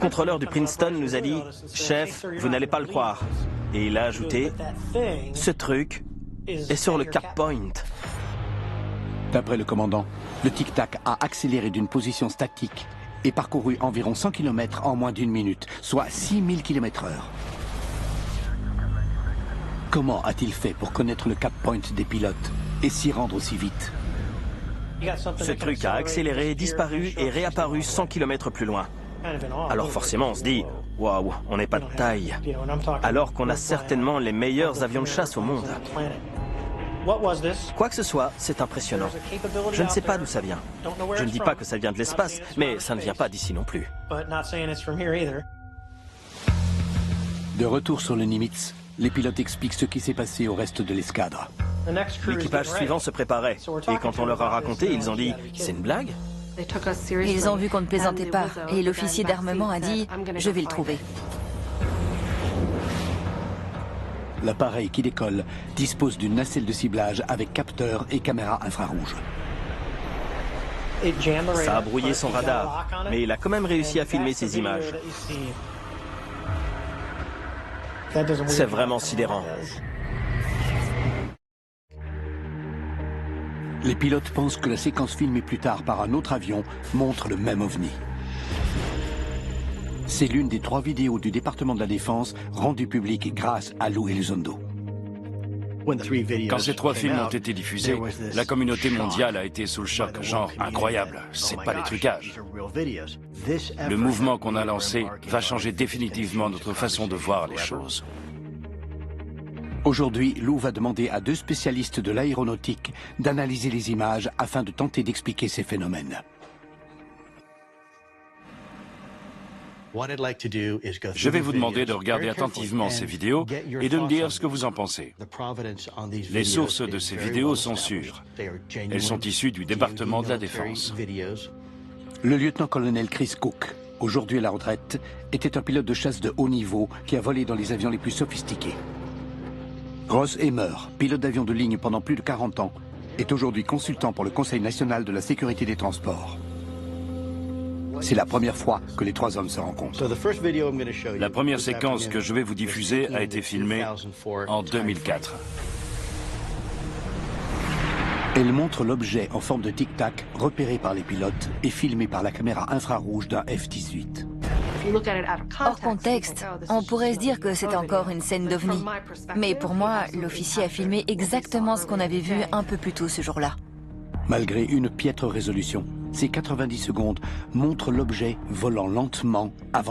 contrôleur du Princeton nous a dit « Chef, vous n'allez pas le croire ». Et il a ajouté « Ce truc est sur le Cap Point ». D'après le commandant, le Tic Tac a accéléré d'une position statique et parcouru environ 100 km en moins d'une minute, soit 6000 km/h. Comment a-t-il fait pour connaître le Cap Point des pilotes et s'y rendre aussi vite? Ce truc a accéléré, disparu et réapparu 100 km plus loin. Alors forcément, on se dit « Waouh, on n'est pas de taille », alors qu'on a certainement les meilleurs avions de chasse au monde. Quoi que ce soit, c'est impressionnant. Je ne sais pas d'où ça vient. Je ne dis pas que ça vient de l'espace, mais ça ne vient pas d'ici non plus. De retour sur le Nimitz, les pilotes expliquent ce qui s'est passé au reste de l'escadre. L'équipage suivant se préparait, et quand on leur a raconté, ils ont dit « C'est une blague ?» Ils ont vu qu'on ne plaisantait pas, et l'officier d'armement a dit « Je vais le trouver ». L'appareil qui décolle dispose d'une nacelle de ciblage avec capteur et caméra infrarouge. Ça a brouillé son radar, mais il a quand même réussi à filmer ces images. C'est vraiment sidérant. Les pilotes pensent que la séquence filmée plus tard par un autre avion montre le même ovni. C'est l'une des 3 vidéos du département de la Défense rendues publiques grâce à Lou Elizondo. Quand ces 3 films ont été diffusés, la communauté mondiale a été sous le choc, genre incroyable, c'est pas des trucages. Le mouvement qu'on a lancé va changer définitivement notre façon de voir les choses. Aujourd'hui, Lou va demander à 2 spécialistes de l'aéronautique d'analyser les images afin de tenter d'expliquer ces phénomènes. Je vais vous demander de regarder attentivement ces vidéos et de me dire ce que vous en pensez. Les sources de ces vidéos sont sûres. Elles sont issues du département de la Défense. Le lieutenant-colonel Chris Cook, aujourd'hui à la retraite, était un pilote de chasse de haut niveau qui a volé dans les avions les plus sophistiqués. Ross Emmer, pilote d'avion de ligne pendant plus de 40 ans, est aujourd'hui consultant pour le Conseil national de la sécurité des transports. C'est la première fois que les 3 hommes se rencontrent. La première séquence que je vais vous diffuser a été filmée en 2004. Elle montre l'objet en forme de tic-tac repéré par les pilotes et filmé par la caméra infrarouge d'un F-18. Hors contexte, on pourrait se dire que c'est encore une scène d'ovni. Mais pour moi, l'officier a filmé exactement ce qu'on avait vu un peu plus tôt ce jour-là. Malgré une piètre résolution, ces 90 secondes montrent l'objet volant lentement avant